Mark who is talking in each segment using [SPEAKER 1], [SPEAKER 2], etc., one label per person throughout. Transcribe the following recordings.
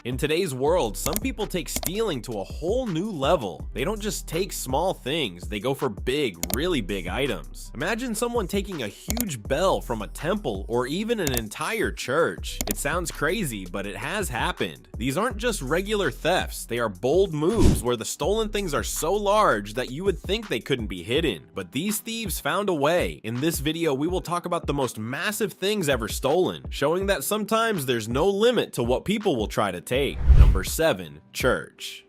[SPEAKER 1] In today's world, some people take stealing to a whole new level. They don't just take small things, they go for big, really big items. Imagine someone taking a huge bell from a temple or even an entire church. It sounds crazy, but it has happened. These aren't just regular thefts, they are bold moves where the stolen things are so large that you would think they couldn't be hidden. But these thieves found a way. In this video, we will talk about the most massive things ever stolen, showing that sometimes there's no limit to what people will try to take. Number 7. Church.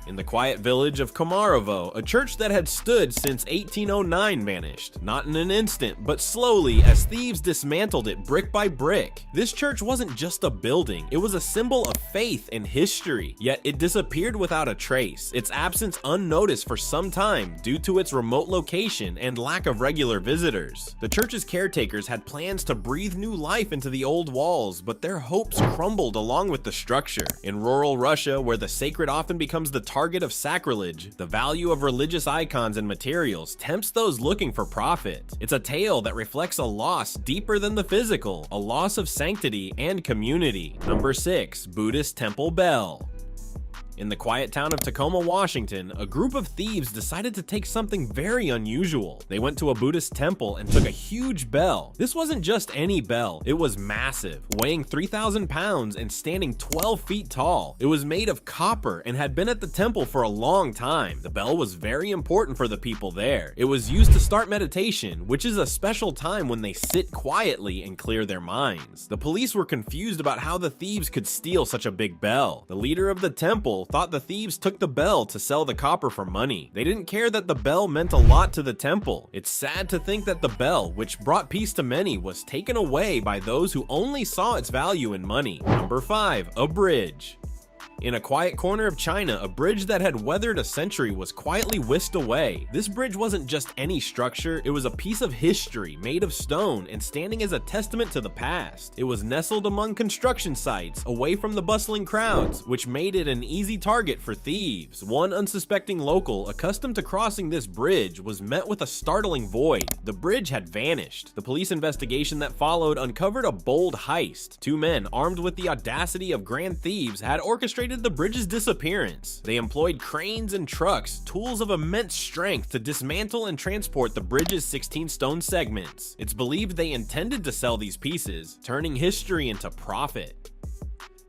[SPEAKER 1] In the quiet village of Komarovo, a church that had stood since 1809 vanished. Not in an instant, but slowly as thieves dismantled it brick by brick. This church wasn't just a building, it was a symbol of faith and history, yet it disappeared without a trace, its absence unnoticed for some time due to its remote location and lack of regular visitors. The church's caretakers had plans to breathe new life into the old walls, but their hopes crumbled along with the structure. In rural Russia, where the sacred often becomes the target of sacrilege, the value of religious icons and materials tempts those looking for profit. It's a tale that reflects a loss deeper than the physical, a loss of sanctity and community. Number 6. Buddhist Temple Bell. In the quiet town of Tacoma, Washington, a group of thieves decided to take something very unusual. They went to a Buddhist temple and took a huge bell. This wasn't just any bell, it was massive, weighing 3,000 pounds and standing 12 feet tall. It was made of copper and had been at the temple for a long time. The bell was very important for the people there. It was used to start meditation, which is a special time when they sit quietly and clear their minds. The police were confused about how the thieves could steal such a big bell. The leader of the temple thought the thieves took the bell to sell the copper for money. They didn't care that the bell meant a lot to the temple. It's sad to think that the bell, which brought peace to many, was taken away by those who only saw its value in money. Number 5. A bridge. In a quiet corner of China, a bridge that had weathered a century was quietly whisked away. This bridge wasn't just any structure, it was a piece of history made of stone and standing as a testament to the past. It was nestled among construction sites, away from the bustling crowds, which made it an easy target for thieves. One unsuspecting local, accustomed to crossing this bridge, was met with a startling void. The bridge had vanished. The police investigation that followed uncovered a bold heist. Two men, armed with the audacity of grand thieves, had orchestrated the bridge's disappearance. They employed cranes and trucks, tools of immense strength, to dismantle and transport the bridge's 16 stone segments. It's believed they intended to sell these pieces, turning history into profit.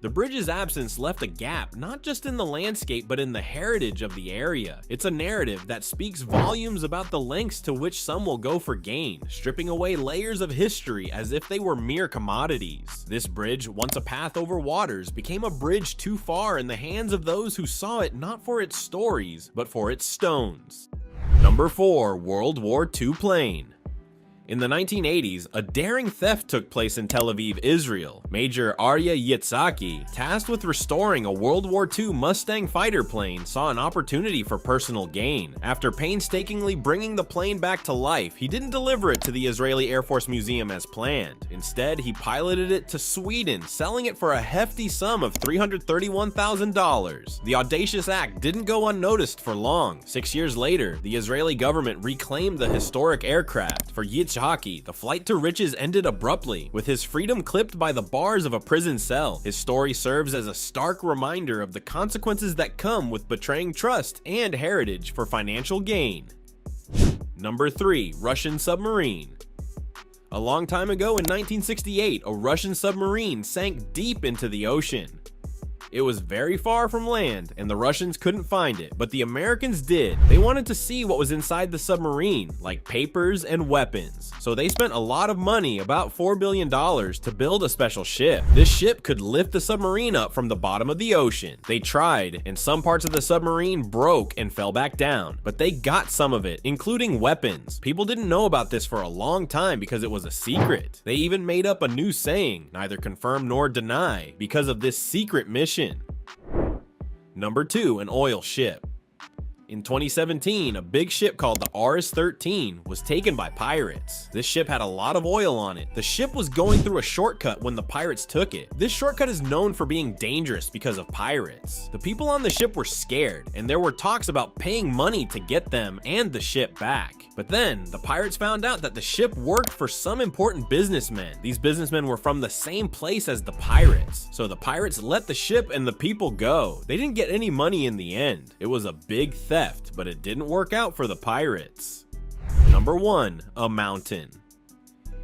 [SPEAKER 1] The bridge's absence left a gap, not just in the landscape, but in the heritage of the area. It's a narrative that speaks volumes about the lengths to which some will go for gain, stripping away layers of history as if they were mere commodities. This bridge, once a path over waters, became a bridge too far in the hands of those who saw it not for its stories, but for its stones. Number 4. World War II plane. In the 1980s, a daring theft took place in Tel Aviv, Israel. Major Arya Yitzhaki, tasked with restoring a World War II Mustang fighter plane, saw an opportunity for personal gain. After painstakingly bringing the plane back to life, he didn't deliver it to the Israeli Air Force Museum as planned. Instead, he piloted it to Sweden, selling it for a hefty sum of $331,000. The audacious act didn't go unnoticed for long. 6 years later, the Israeli government reclaimed the historic aircraft. For Yitzhaki, the flight to riches ended abruptly, with his freedom clipped by the bars of a prison cell. His story serves as a stark reminder of the consequences that come with betraying trust and heritage for financial gain. Number 3. Russian submarine. A long time ago in 1968, a Russian submarine sank deep into the ocean. It was very far from land, and the Russians couldn't find it, but the Americans did. They wanted to see what was inside the submarine, like papers and weapons. So they spent a lot of money, about $4 billion, to build a special ship. This ship could lift the submarine up from the bottom of the ocean. They tried, and some parts of the submarine broke and fell back down, but they got some of it, including weapons. People didn't know about this for a long time because it was a secret. They even made up a new saying, neither confirm nor deny, because of this secret mission. Number 2. An oil ship. In 2017, a big ship called the RS-13 was taken by pirates. This ship had a lot of oil on it. The ship was going through a shortcut when the pirates took it. This shortcut is known for being dangerous because of pirates. The people on the ship were scared, and there were talks about paying money to get them and the ship back. But then, the pirates found out that the ship worked for some important businessmen. These businessmen were from the same place as the pirates. So the pirates let the ship and the people go. They didn't get any money in the end. It was a big theft, but it didn't work out for the pirates. Number 1, a mountain.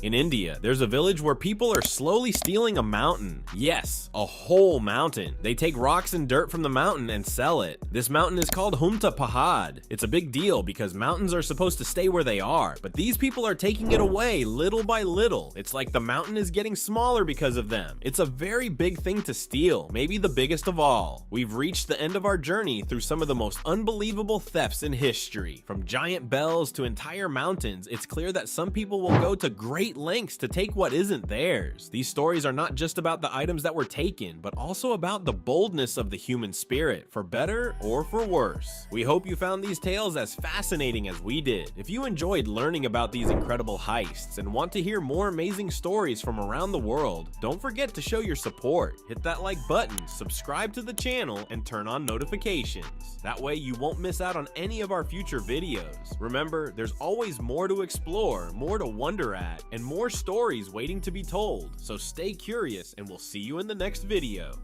[SPEAKER 1] In India, there's a village where people are slowly stealing a mountain. Yes, a whole mountain. They take rocks and dirt from the mountain and sell it. This mountain is called Humta Pahad. It's a big deal because mountains are supposed to stay where they are, but these people are taking it away little by little. It's like the mountain is getting smaller because of them. It's a very big thing to steal, maybe the biggest of all. We've reached the end of our journey through some of the most unbelievable thefts in history. From giant bells to entire mountains, it's clear that some people will go to great lengths to take what isn't theirs. These stories are not just about the items that were taken, but also about the boldness of the human spirit, for better or for worse. We hope you found these tales as fascinating as we did. If you enjoyed learning about these incredible heists and want to hear more amazing stories from around the world, don't forget to show your support. Hit that like button, subscribe to the channel, and turn on notifications. That way you won't miss out on any of our future videos. Remember, there's always more to explore, more to wonder at, and more stories waiting to be told. So stay curious, and we'll see you in the next video.